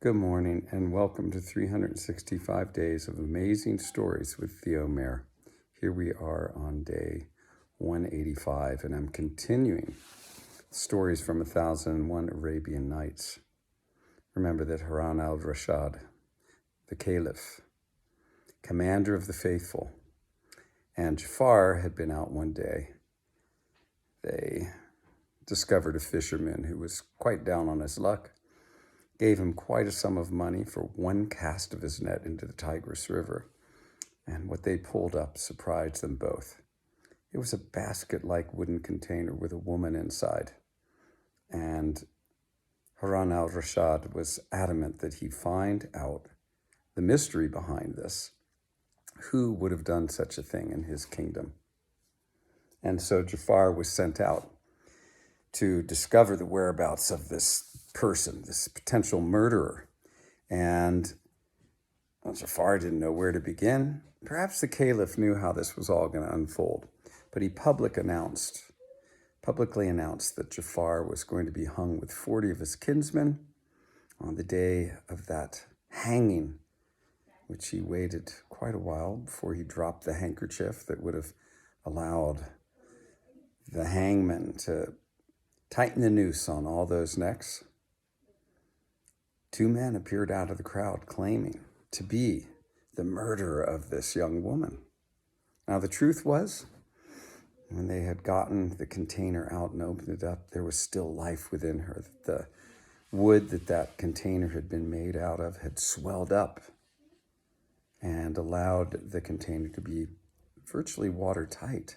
Good morning and welcome to 365 Days of Amazing Stories with Theo Mayer. Here we are on day 185 and I'm continuing stories from 1001 Arabian Nights. Remember that Harun al-Rashid, the Caliph, commander of the faithful, and Jafar had been out one day. They discovered a fisherman who was quite down on his luck, gave him quite a sum of money for one cast of his net into the Tigris River, and what they pulled up surprised them both. It was a basket-like wooden container with a woman inside, and Harun al-Rashid was adamant that he find out the mystery behind this. Who would have done such a thing in his kingdom? And so Jafar was sent out to discover the whereabouts of this person, this potential murderer. And Jafar didn't know where to begin. Perhaps the Caliph knew how this was all going to unfold, but he publicly announced that Jafar was going to be hung with 40 of his kinsmen on the day of that hanging, which he waited quite a while before he dropped the handkerchief that would have allowed the hangman to tighten the noose on all those necks. Two men appeared out of the crowd claiming to be the murderer of this young woman. Now, the truth was, when they had gotten the container out and opened it up, there was still life within her. The wood that container had been made out of had swelled up and allowed the container to be virtually watertight.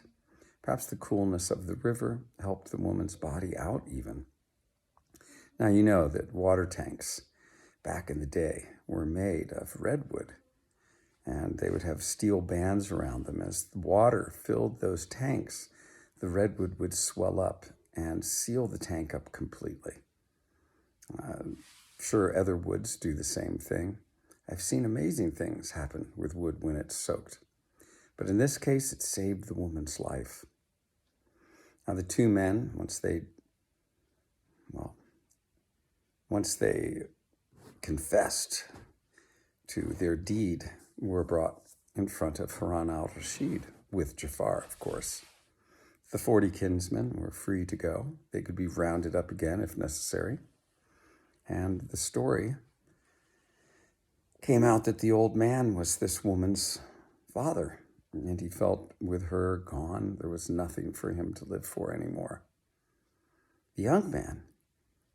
Perhaps the coolness of the river helped the woman's body out even. Now, you know that water tanks back in the day were made of redwood, and they would have steel bands around them. As the water filled those tanks, the redwood would swell up and seal the tank up completely. Sure, other woods do the same thing. I've seen amazing things happen with wood when it's soaked. But in this case, it saved the woman's life. Now, the two men, once they confessed to their deed, were brought in front of Harun al-Rashid, with Jafar, of course. The 40 kinsmen were free to go. They could be rounded up again if necessary. And the story came out that the old man was this woman's father, and he felt with her gone, there was nothing for him to live for anymore. The young man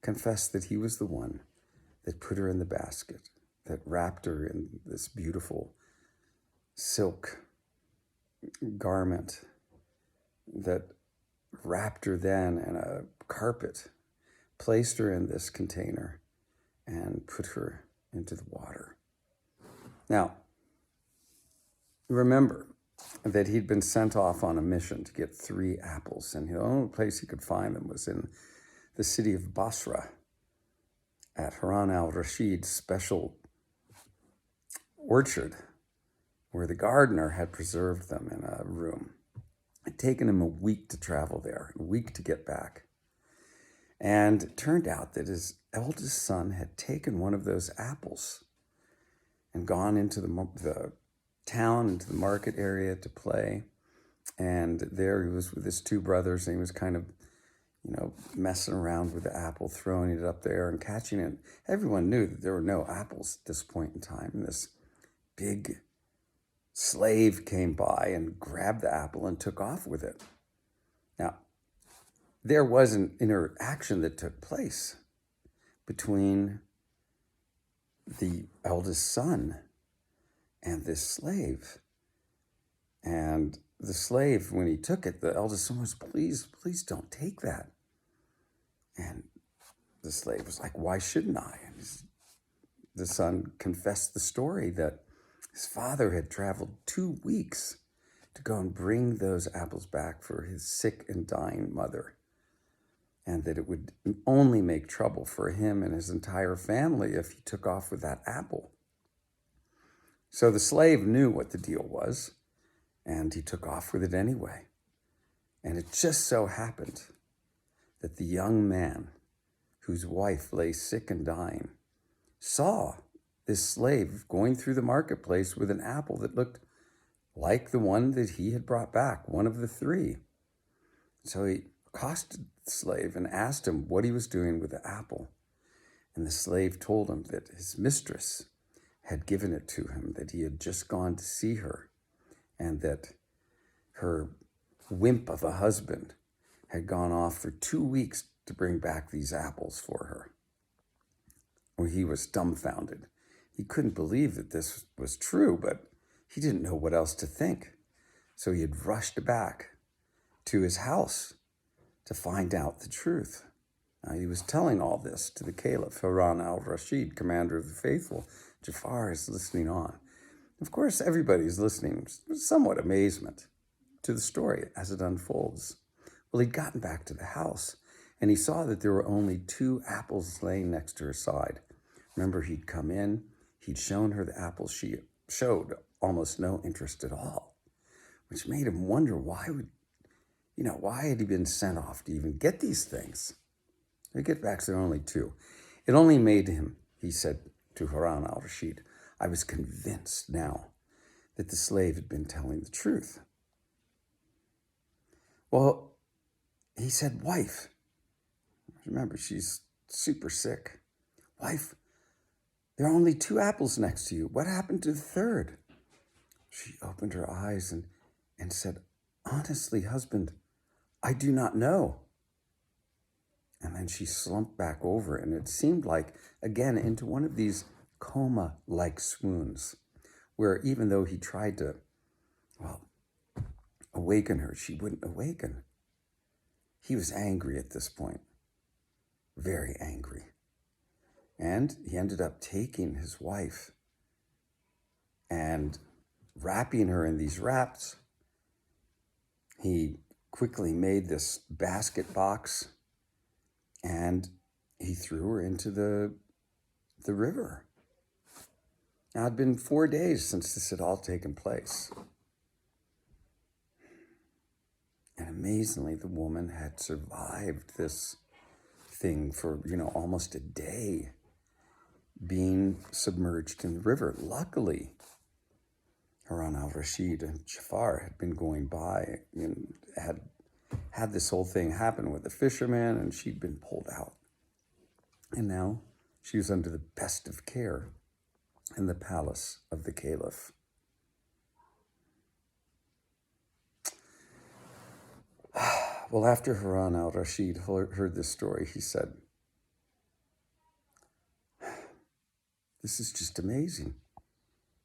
confessed that he was the one that put her in the basket, that wrapped her in this beautiful silk garment, that wrapped her then in a carpet, placed her in this container, and put her into the water. Now, remember that he'd been sent off on a mission to get 3 apples, and the only place he could find them was in the city of Basra, at Harun al-Rashid's special orchard, where the gardener had preserved them in a room. It had taken him a week to travel there, a week to get back. And it turned out that his eldest son had taken one of those apples and gone into the town, into the market area to play. And there he was with his 2 brothers, and he was kind of, messing around with the apple, throwing it up there and catching it. Everyone knew that there were no apples at this point in time. And this big slave came by and grabbed the apple and took off with it. Now, there was an interaction that took place between the eldest son and this slave. And the slave, when he took it, the eldest son was, please don't take that. And the slave was like, why shouldn't I? And the son confessed the story that his father had traveled 2 weeks to go and bring those apples back for his sick and dying mother, and that it would only make trouble for him and his entire family if he took off with that apple. So the slave knew what the deal was, and he took off with it anyway. And it just so happened that the young man whose wife lay sick and dying saw this slave going through the marketplace with an apple that looked like the one that he had brought back, one of the three. So he accosted the slave and asked him what he was doing with the apple. And the slave told him that his mistress had given it to him, that he had just gone to see her, and that her wimp of a husband had gone off for 2 weeks to bring back these apples for her. Well, he was dumbfounded. He couldn't believe that this was true, but he didn't know what else to think. So he had rushed back to his house to find out the truth. Now, he was telling all this to the Caliph, Harun al-Rashid, commander of the faithful. Jafar is listening on. Of course, everybody's listening with somewhat amazement to the story as it unfolds. Well, he'd gotten back to the house, and he saw that there were only 2 apples laying next to her side. Remember, he'd come in, he'd shown her the apples. She showed almost no interest at all, which made him wonder why had he been sent off to even get these things? They get back, there are only 2. It only made him, he said to Harun al-Rashid, I was convinced now that the slave had been telling the truth. Well, he said, wife, remember, she's super sick. Wife, there are only 2 apples next to you. What happened to the third? She opened her eyes and said, honestly, husband, I do not know. And then she slumped back over, and it seemed like, again, into one of these coma-like swoons, where even though he tried to, awaken her, she wouldn't awaken. He was angry at this point, very angry. And he ended up taking his wife and wrapping her in these wraps. He quickly made this basket box, and he threw her into the river. Now, it had been 4 days since this had all taken place. And amazingly, the woman had survived this thing for, almost a day, being submerged in the river. Luckily, Harun al-Rashid and Jafar had been going by and had this whole thing happen with the fisherman, and she'd been pulled out. And now she was under the best of care in the palace of the Caliph. Well, after Harun al-Rashid heard this story, he said, this is just amazing.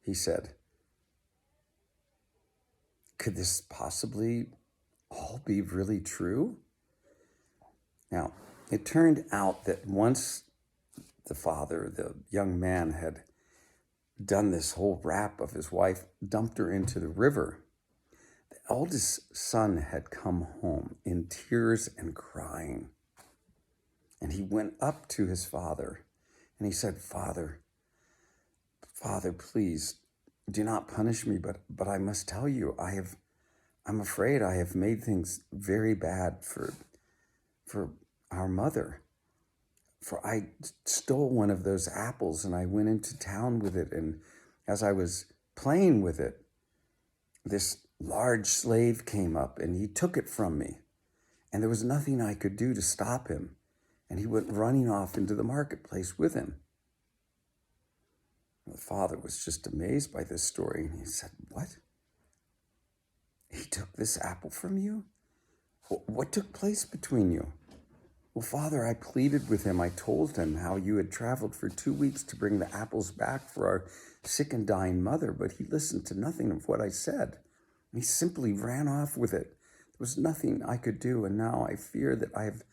He said, could this possibly all be really true? Now, it turned out that once the father, the young man, had done this whole wrap of his wife, dumped her into the river, the eldest son had come home in tears and crying. And he went up to his father and he said, Father, please do not punish me, but I must tell you, I'm afraid I have made things very bad for our mother. For I stole one of those apples and I went into town with it. And as I was playing with it, this large slave came up and he took it from me. And there was nothing I could do to stop him. And he went running off into the marketplace with him. The father was just amazed by this story. And he said, what? He took this apple from you? What took place between you? Well, Father, I pleaded with him. I told him how you had traveled for 2 weeks to bring the apples back for our sick and dying mother, but he listened to nothing of what I said. He simply ran off with it. There was nothing I could do, and now I fear that I have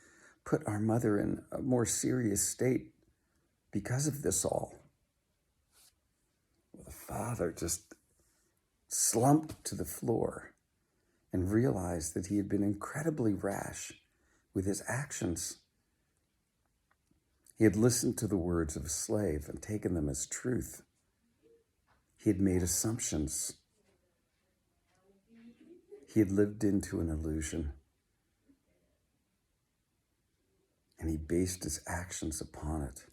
put our mother in a more serious state because of this all. Well, the father just slumped to the floor and realized that he had been incredibly rash with his actions. He had listened to the words of a slave and taken them as truth. He had made assumptions. He had lived into an illusion. And he based his actions upon it.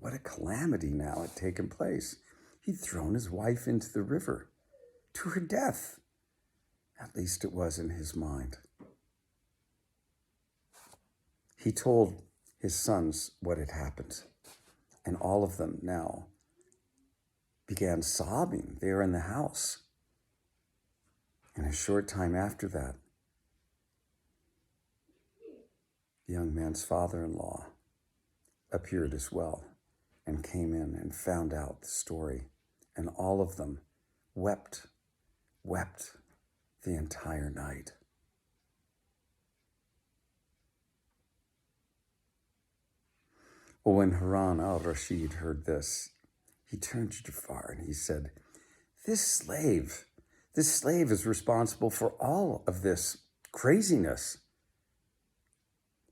what a calamity now had taken place. He'd thrown his wife into the river to her death. At least it was in his mind. He told his sons what had happened, and all of them now began sobbing there in the house. And a short time after that, the young man's father-in-law appeared as well and came in and found out the story. And all of them wept the entire night. Well, when Harun al-Rashid heard this, he turned to Jafar and he said, This slave is responsible for all of this craziness.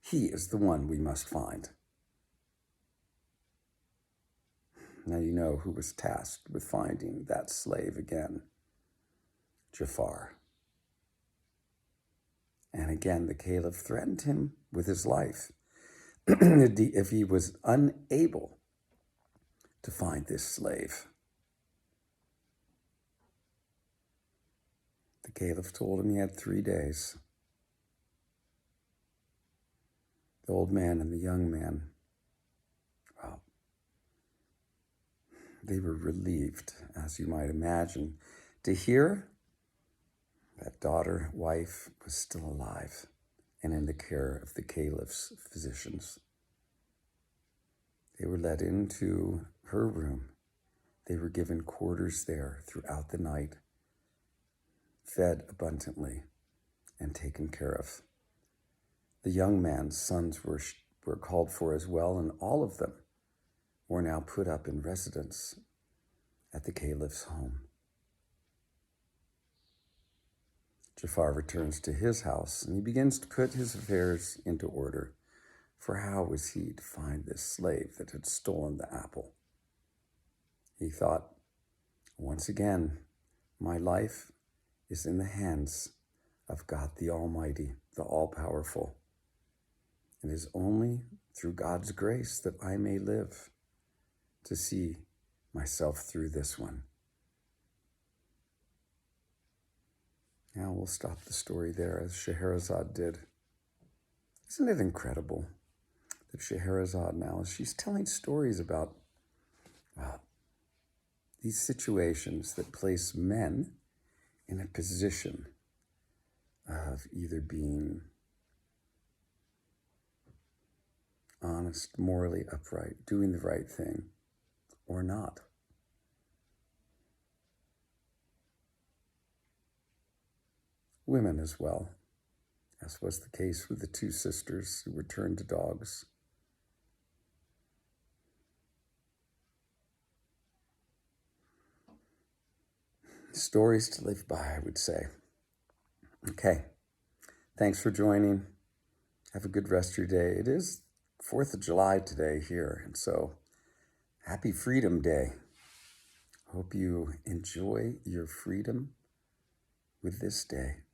He is the one we must find. Now you know who was tasked with finding that slave again. Jafar. And again, the caliph threatened him with his life if he was unable to find this slave. The caliph told him he had 3 days. The old man and the young man, well, they were relieved, as you might imagine, to hear that wife was still alive and in the care of the caliph's physicians. They were led into her room. They were given quarters there throughout the night, fed abundantly, and taken care of. The young man's sons were called for as well, and all of them were now put up in residence at the caliph's home. Jafar returns to his house, and he begins to put his affairs into order. For how was he to find this slave that had stolen the apple? He thought, once again, my life is in the hands of God the Almighty, the All-Powerful. It is only through God's grace that I may live to see myself through this one. Now we'll stop the story there, as Scheherazade did. Isn't it incredible that Scheherazade now, as she's telling stories about these situations that place men in a position of either being honest, morally upright, doing the right thing, or not. Women as well, as was the case with the 2 sisters who were turned to dogs. Stories to live by, I would say. Okay, thanks for joining. Have a good rest of your day. It is 4th of July today here, and so happy Freedom Day. Hope you enjoy your freedom with this day.